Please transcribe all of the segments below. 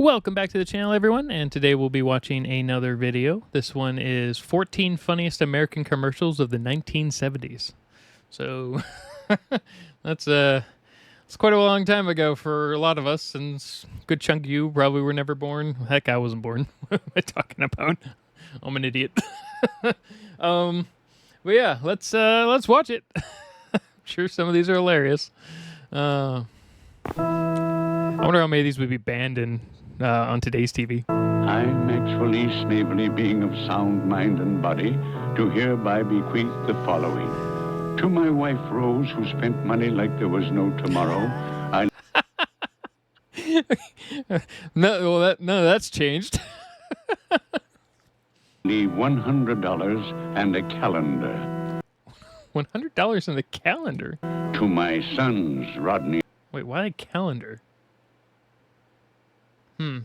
Welcome back to the channel, everyone, and today we'll be watching another video. This one is 14 funniest American commercials of the 1970s. So that's quite a long time ago for a lot of us, and a good chunk of you probably were never born. Heck, I wasn't born. What am I talking about? I'm an idiot. But yeah, let's watch it. I'm sure some of these are hilarious. I wonder how many of these would be banned on today's TV. I, Maxwell E. Snavely, being of sound mind and body, do hereby bequeath the following. To my wife Rose, who spent money like there was no tomorrow, I that's changed. leave $100 and a calendar. $100 in the calendar? To my sons, Rodney. Wait, why a calendar? All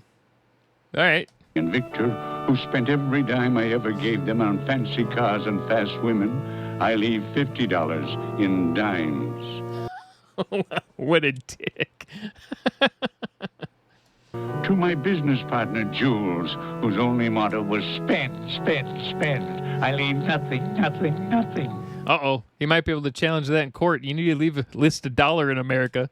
right. And Victor, who spent every dime I ever gave them on fancy cars and fast women, I leave $50 in dimes. What a dick. To my business partner, Jules, whose only motto was spend, spend, spend, I leave nothing, nothing, nothing. Uh-oh. He might be able to challenge that in court. You need to leave at least $1 in America.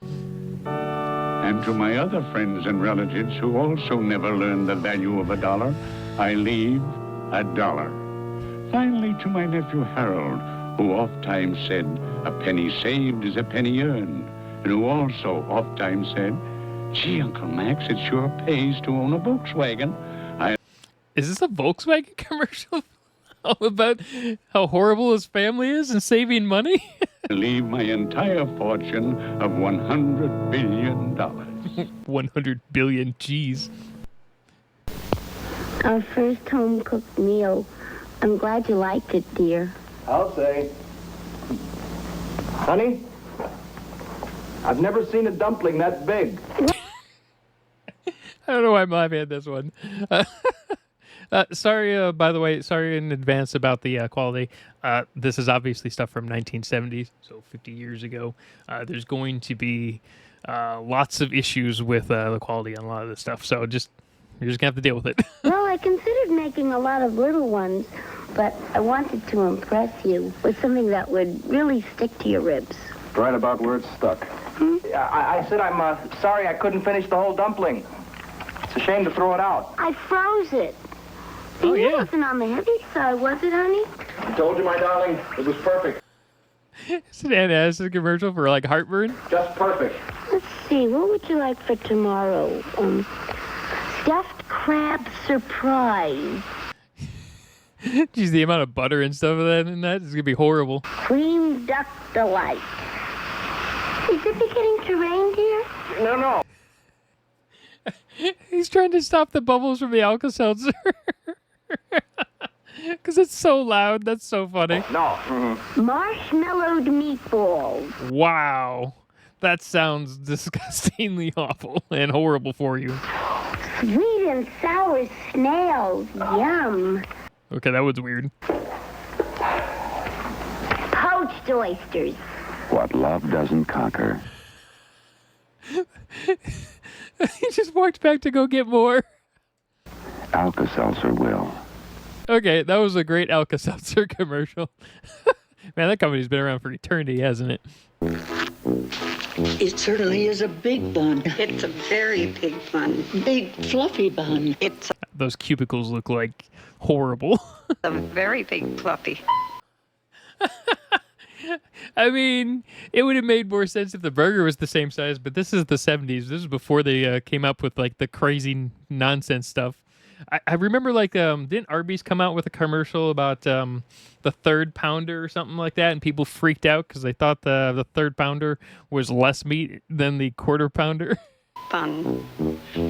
And to my other friends and relatives who also never learned the value of $1, I leave $1. Finally, to my nephew Harold, who oft-times said, a penny saved is a penny earned, and who also oft-times said, gee, Uncle Max, it sure pays to own a Volkswagen. Is this a Volkswagen commercial? All about how horrible his family is and saving money? Leave my entire fortune of $100 billion. 100 billion, jeez. Our first home-cooked meal. I'm glad you liked it, dear. I'll say. Honey, I've never seen a dumpling that big. I don't know why I'm laughing at this one. Sorry, by the way, sorry in advance about the quality. This is obviously stuff from 1970s, so 50 years ago. There's going to be lots of issues with the quality on a lot of this stuff, so you're just going to have to deal with it. Well, I considered making a lot of little ones, but I wanted to impress you with something that would really stick to your ribs. Right about where it's stuck. I said I'm sorry I couldn't finish the whole dumpling. It's a shame to throw it out. I froze it. Oh, It yeah. wasn't on the heavy side, was it, honey? I told you, my darling, it was perfect. It's an antacid commercial for, like, heartburn. Just perfect. Let's see, what would you like for tomorrow? Stuffed crab surprise. Geez, the amount of butter and stuff in that is going to be horrible. Cream duck delight. Is it beginning to rain, dear? No. He's trying to stop the bubbles from the Alka-Seltzer. Because it's so loud. That's so funny. No. Marshmallowed meatballs. Wow. That sounds disgustingly awful and horrible for you. Sweet and sour snails. Yum. Okay, that was weird. Poached oysters. What love doesn't conquer. He just walked back to go get more. Alka-Seltzer will. Okay, that was a great Alka-Seltzer commercial. Man, that company's been around for eternity, hasn't it? It certainly is a big bun. It's a very big bun. Big, fluffy bun. It's Those cubicles look like horrible. a very big fluffy. I mean, it would have made more sense if the burger was the same size, but this is the 70s. This is before they came up with, like, the crazy nonsense stuff. I remember, like, didn't Arby's come out with a commercial about the third pounder or something like that, and people freaked out because they thought the third pounder was less meat than the quarter pounder? Bun.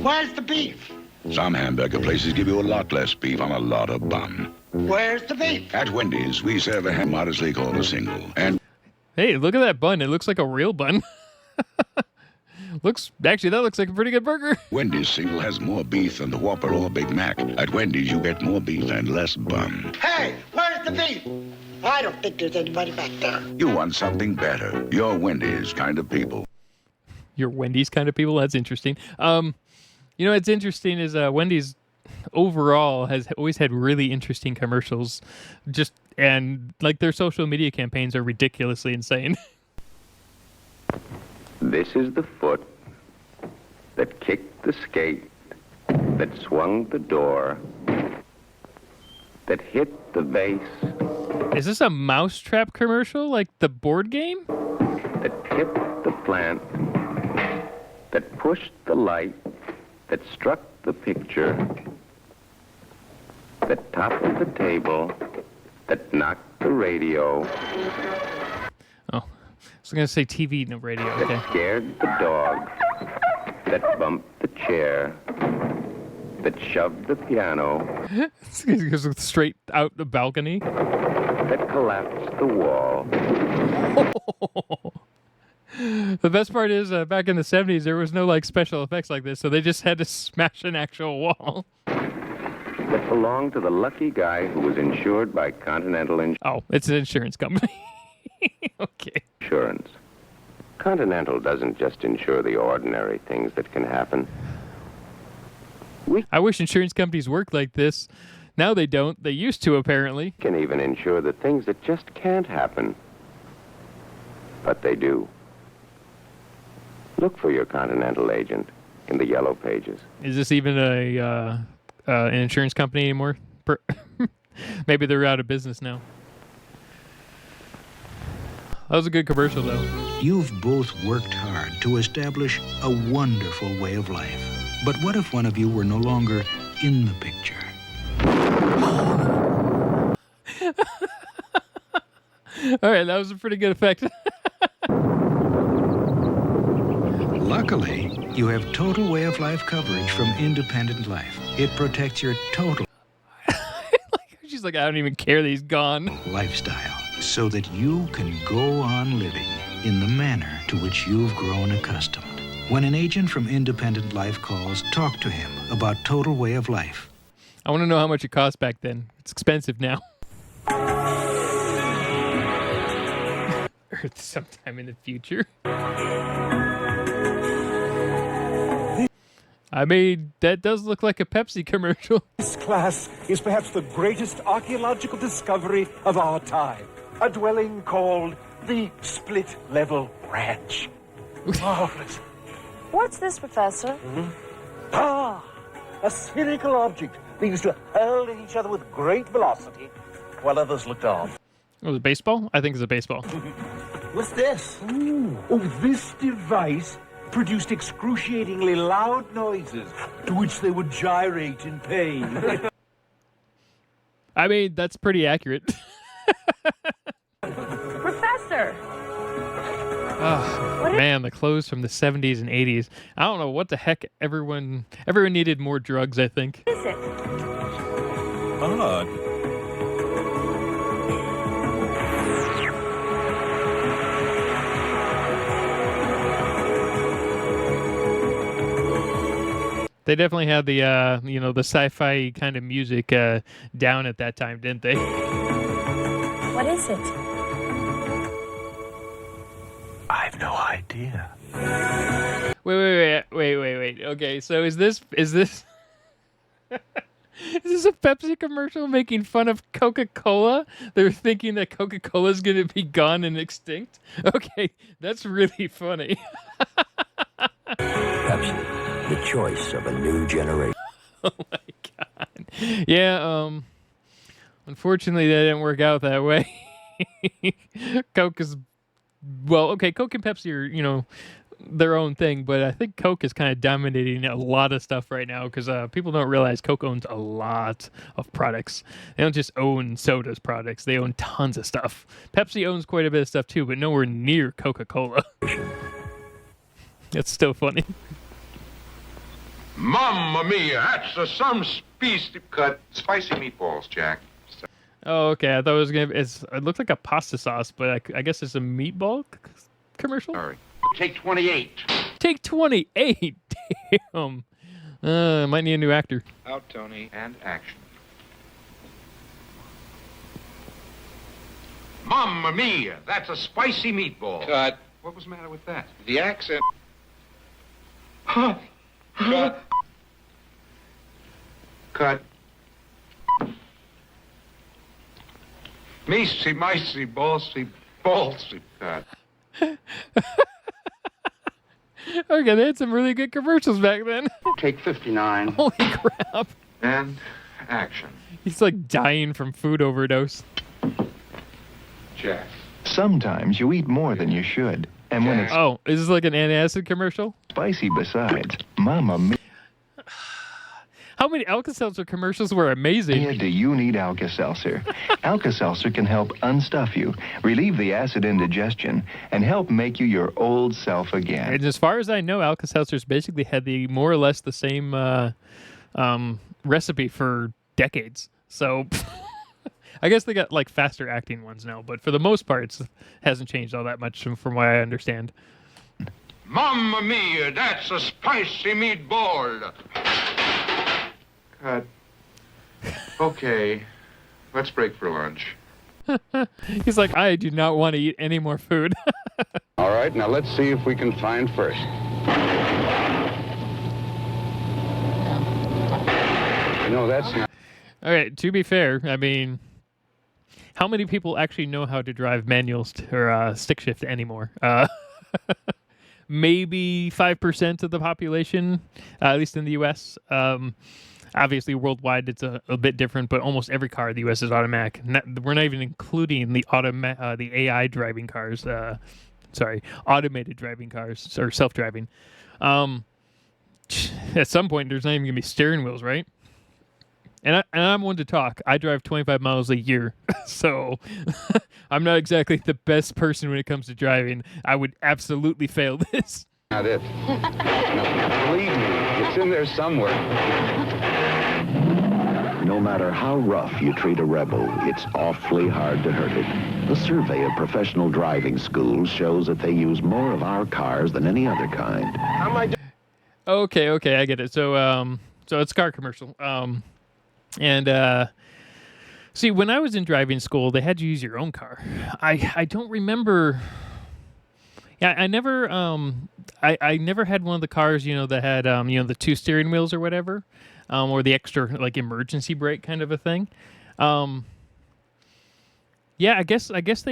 Where's the beef? Some hamburger places give you a lot less beef on a lot of bun. Where's the beef? At Wendy's, we serve a ham modestly called a single. And Hey, look at that bun. It looks like a real bun. Actually, that looks like a pretty good burger. Wendy's single has more beef than the Whopper or Big Mac. At Wendy's, you get more beef and less bun. Hey, where's the beef? I don't think there's anybody back there. You want something better. You're Wendy's kind of people. You're Wendy's kind of people? That's interesting. You know, what's interesting is Wendy's overall has always had really interesting commercials. And like their social media campaigns are ridiculously insane. This is the foot that kicked the skate, that swung the door, that hit the vase, Is this a Mousetrap commercial, like the board game? that tipped the plant, that pushed the light, that struck the picture, that toppled the table, that knocked the radio, Oh, I was going to say TV, no radio. Okay. that scared the dog, that bumped the chair, that shoved the piano, It goes straight out the balcony. that collapsed the wall, The best part is back in the 70s, there was no like special effects like this, so they just had to smash an actual wall. that belonged to the lucky guy who was insured by Continental Oh, it's an insurance company. Okay. Insurance. Continental doesn't just insure the ordinary things that can happen. I wish insurance companies worked like this. Now they don't. They used to, apparently. Can even insure the things that just can't happen. But they do. Look for your Continental agent in the yellow pages. Is this even an insurance company anymore? Maybe they're out of business now. That was a good commercial, though. You've both worked hard to establish a wonderful way of life. But what if one of you were no longer in the picture? All right, that was a pretty good effect. Luckily, you have total way of life coverage from Independent Life. It protects your total She's like, I don't even care that he's gone. lifestyle so that you can go on living in the manner to which you've grown accustomed. When an agent from Independent Life calls, talk to him about total way of life. I want to know how much it cost back then. It's expensive now. Or sometime in the future. I mean, that does look like a Pepsi commercial. This class is perhaps the greatest archaeological discovery of our time. A dwelling called the Split Level Ranch. Marvelous. What's this, Professor? Ah, a spherical object they used to hurl at each other with great velocity while others looked on. Oh, was it baseball? I think it's a baseball. What's this? Oh, this device produced excruciatingly loud noises to which they would gyrate in pain. I mean, that's pretty accurate. Professor! Oh, man, the clothes from the 70s and 80s. I don't know what the heck everyone needed more drugs, I think. What is it? Odd. They definitely had the the sci-fi kind of music down at that time, didn't they? What is it? I've no idea. Wait. Okay, so is this is this a Pepsi commercial making fun of Coca-Cola? They're thinking that Coca-Cola is going to be gone and extinct? Okay, that's really funny. Pepsi, the choice of a new generation. Oh my god. Yeah, unfortunately that didn't work out that way. Coke is Coke and Pepsi are, their own thing, but I think Coke is kind of dominating a lot of stuff right now because people don't realize Coke owns a lot of products. They don't just own sodas products, they own tons of stuff. Pepsi owns quite a bit of stuff too, but nowhere near Coca-Cola. It's still funny. Mamma mia, that's some species. Cut spicy meatballs, Jack. Oh, okay. I thought it was gonna. It looked like a pasta sauce, but I guess it's a meatball commercial. Sorry. Take 28. Take 28. Damn. Might need a new actor. Out, Tony, and action. Mamma mia, that's a spicy meatball. Cut. What was the matter with that? The accent. Cut. cut. Measy, micey, ballsy, ballsy cut. Okay, they had some really good commercials back then. Take 59. Holy crap. And action. He's like dying from food overdose. Jack. Sometimes you eat more than you should. And when it's Oh, is this like an antacid commercial? spicy besides, Mama Mia, How many Alka-Seltzer commercials were amazing? do you need Alka-Seltzer? Alka-Seltzer can help unstuff you, relieve the acid indigestion, and help make you your old self again. And as far as I know, Alka-Seltzer's basically had the more or less the same recipe for decades. So I guess they got like faster acting ones now, but for the most part, it hasn't changed all that much from what I understand. Mamma mia, that's a spicy meatball. Cut. Okay, let's break for lunch. He's like, I do not want to eat any more food. All right, now let's see if we can find first. No, that's not. All right, to be fair, I mean, how many people actually know how to drive manuals or stick shift anymore? Maybe 5% of the population, at least in the U.S. Obviously, worldwide, it's a bit different, but almost every car in the U.S. is automatic. We're not even including the AI driving cars. Automated driving cars or self-driving. At some point, there's not even going to be steering wheels, right? And I'm one to talk. I drive 25 miles a year, so I'm not exactly the best person when it comes to driving. I would absolutely fail this. Not it. No, believe me, it's in there somewhere. No matter how rough you treat a rebel, it's awfully hard to hurt it. A survey of professional driving schools shows that they use more of our cars than any other kind. How am I doing? Okay, I get it. So it's a car commercial. See, when I was in driving school, they had you use your own car. I don't remember. Yeah, I never had one of the cars, that had the 2 steering wheels or whatever, or the extra like emergency brake kind of a thing. Yeah, I guess they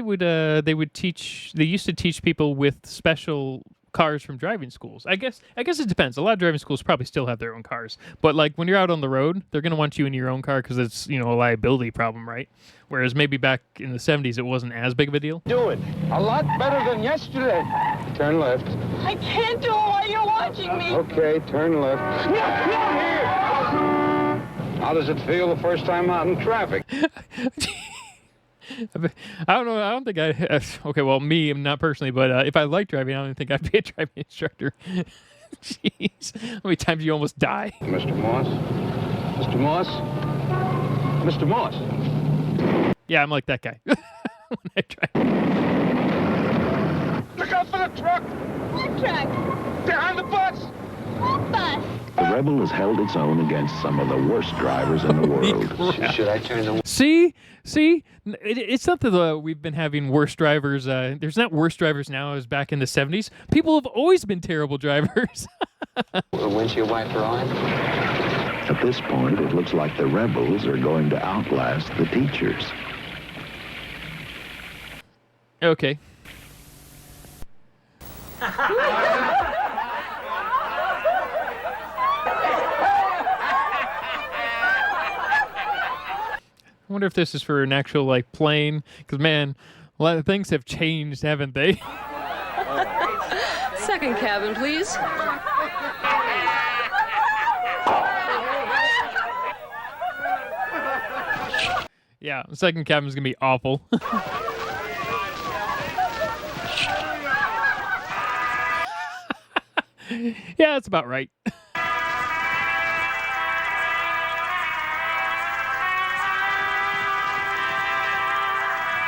used to teach people with special cars from driving schools. I guess it depends. A lot of driving schools probably still have their own cars, but like when you're out on the road, they're going to want you in your own car because it's a liability problem, right? Whereas maybe back in the 70s it wasn't as big of a deal. Doing a lot better than yesterday. Turn left. I can't do it while you're watching me. Okay, turn left. No, here. How does it feel the first time out in traffic? I don't know. I don't think okay, well, me, not personally, but if I like driving, I don't think I'd be a driving instructor. Jeez. How many times you almost die? Mr. Moss? Mr. Moss? Mr. Moss? Yeah, I'm like that guy. When I drive. Look out for the truck! What truck? Behind the bus! What bus? The rebel has held its own against some of the worst drivers in the world. Should I turn the... See? It's not that we've been having worse drivers. There's not worse drivers now as back in the 70s. People have always been terrible drivers. Windshield wiper on. At this point, it looks like the rebels are going to outlast the teachers. Okay. I wonder if this is for an actual plane, because man, a lot of things have changed, haven't they? Second cabin, please. Yeah, the second cabin's gonna be awful. Yeah, that's about right.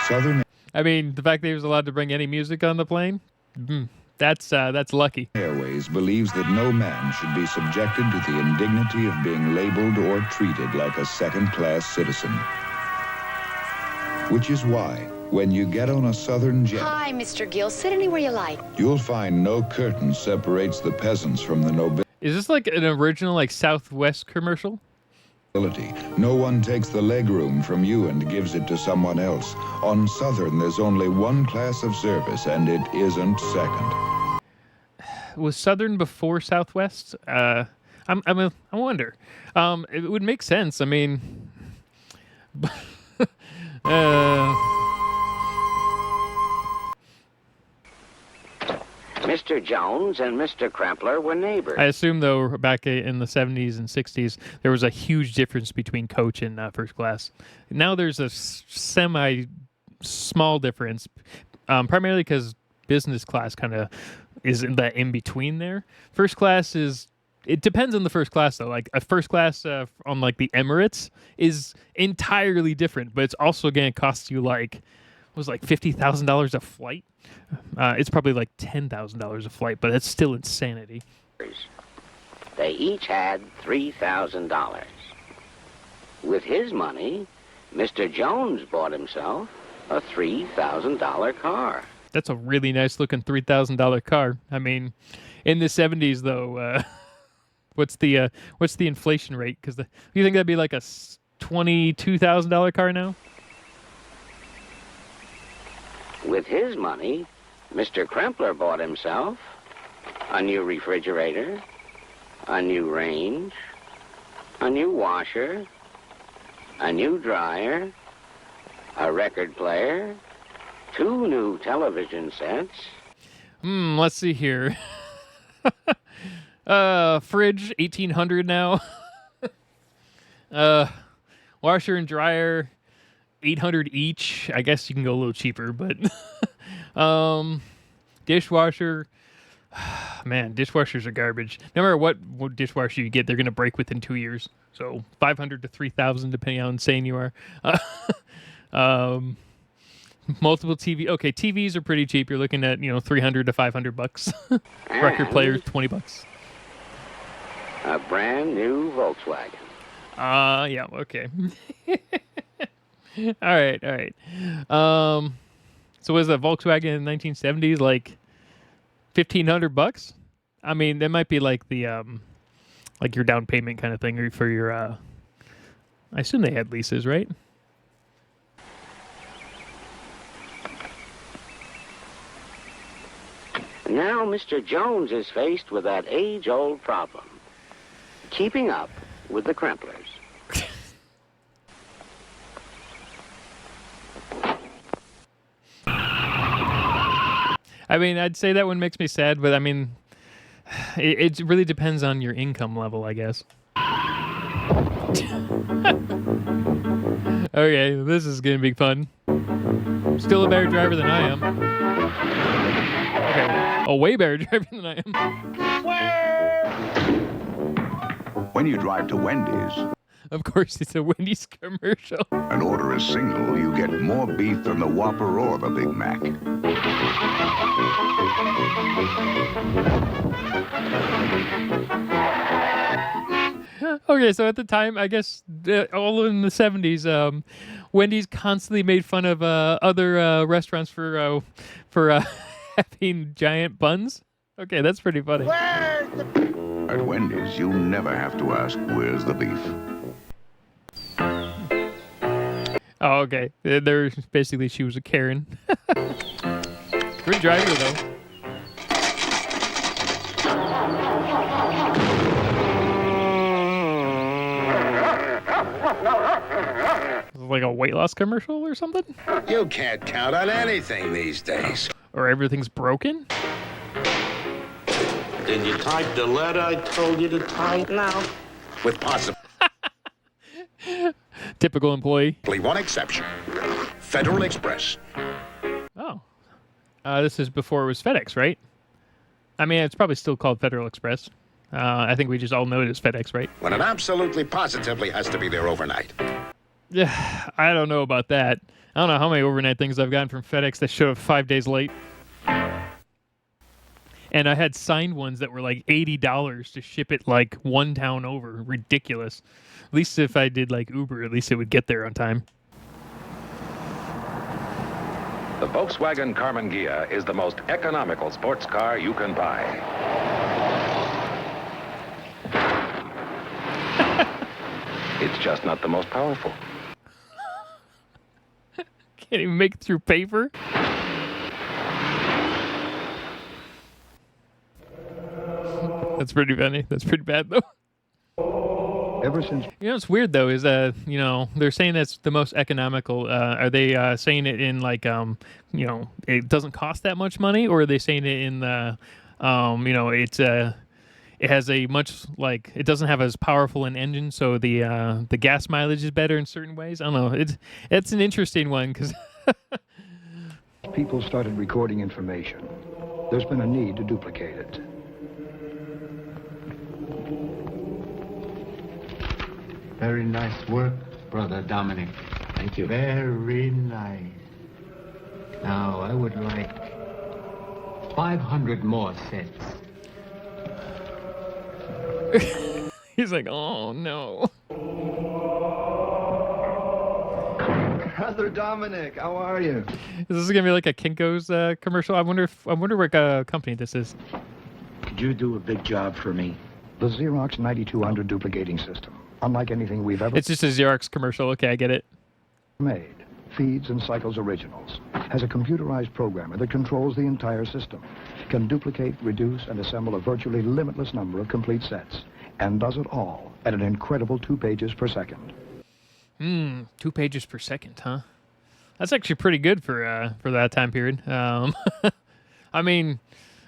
Southern I mean, the fact that he was allowed to bring any music on the plane, that's lucky. Airways believes that no man should be subjected to the indignity of being labeled or treated like a second-class citizen. Which is why, when you get on a Southern jet, Hi, Mr. Gill. Sit anywhere you like. you'll find no curtain separates the peasants from the nobility. Is this like an original Southwest commercial? No one takes the legroom from you and gives it to someone else. On Southern, there's only one class of service, and it isn't second. Was Southern before Southwest? I wonder. It would make sense. I mean, Mr. Jones and Mr. Crampler were neighbors. I assume, though, back in the 70s and 60s, there was a huge difference between coach and first class. Now there's a semi-small difference, primarily because business class kind of is in that in-between there. First class is... It depends on the first class, though. Like, a first class on, like, the Emirates is entirely different, but it's also going to cost you, like, it was like $50,000 a flight. It's probably like $10,000 a flight, but it's still insanity. They each had $3,000. With his money, Mr. Jones bought himself a $3,000 car. That's a really nice-looking $3,000 car. I mean, in the 70s, though, what's the inflation rate? Because you think that'd be like a $22,000 car now? With his money, Mr. Crampler bought himself a new refrigerator, a new range, a new washer, a new dryer, a record player, 2 new television sets. Let's see here. Fridge, $1,800 now. Washer and dryer, $800 each. I guess you can go a little cheaper, but dishwasher. Man, dishwashers are garbage. No matter what dishwasher you get, they're gonna break within 2 years. So $500 to $3,000, depending on how insane you are. Multiple TV. Okay, TVs are pretty cheap. You're looking at $300 to $500. Record players, $20. A brand new Volkswagen. Yeah. Okay. All right. So was that Volkswagen in the 1970s like $1,500? I mean, that might be like the like your down payment kind of thing for your. I assume they had leases, right? Now Mr. Jones is faced with that age-old problem: keeping up with the Cramplers. I mean, I'd say that one makes me sad, but I mean, it really depends on your income level, I guess. Okay, this is gonna be fun. Still a better driver than I am. Okay, a way better driver than I am. When you drive to Wendy's... Of course, it's a Wendy's commercial. And order a single, you get more beef than the Whopper or the Big Mac. Okay, so at the time, I guess, all in the 70s, Wendy's constantly made fun of other restaurants for having giant buns. Okay, that's pretty funny. At Wendy's, you never have to ask, where's the beef? Oh, okay. They're basically, she was a Karen. Good driver, though. Is it like a weight loss commercial or something? You can't count on anything these days. Or everything's broken? Did you type the letter I told you to type? No. With possibly Typical employee. one exception. Federal Express. Oh. This is before it was FedEx, right? I mean, it's probably still called Federal Express. I think we just all know it as FedEx, right? When it absolutely positively has to be there overnight. Yeah, I don't know about that. I don't know how many overnight things I've gotten from FedEx that showed up 5 days late. And I had signed ones that were like $80 to ship it like one town over. Ridiculous. At least if I did like Uber, at least it would get there on time. The Volkswagen Karmann Ghia is the most economical sports car you can buy. It's just not the most powerful. Can't even make it through paper. That's pretty funny. That's pretty bad though. Ever since What's weird though is they're saying that's the most economical. Are they saying it in like it doesn't cost that much money, or are they saying it in the it has a much like it doesn't have as powerful an engine, so the gas mileage is better in certain ways? I don't know. It's an interesting one because people started recording information, there's been a need to duplicate it. Very nice work, Brother Dominic. Thank you. Very nice. Now, I would like 500 more sets. He's like, oh no. Brother Dominic, how are you? Is this gonna be like a Kinko's commercial? I wonder what company this is. Could you do a big job for me? The Xerox 9200 duplicating system. Unlike anything we've ever... It's just a Xerox commercial. Okay, I get it. ...made. Feeds and cycles originals. Has a computerized programmer that controls the entire system. Can duplicate, reduce, and assemble a virtually limitless number of complete sets. And does it all at an incredible 2 pages per second. 2 pages per second, huh? That's actually pretty good for that time period. I mean,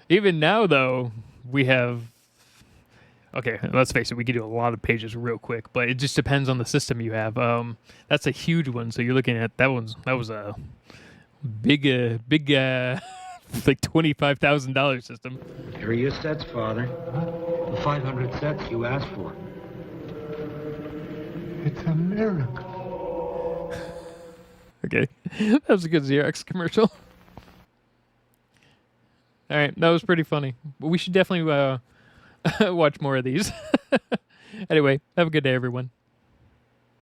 even now, though, we have... Okay, let's face it, we can do a lot of pages real quick, but it just depends on the system you have. That's a huge one, so you're looking at that was a big like $25,000 system. Here are your sets, Father. The 500 sets you asked for. It's a miracle. Okay, that was a good Xerox commercial. All right, that was pretty funny. We should definitely watch more of these. Anyway, have a good day, everyone.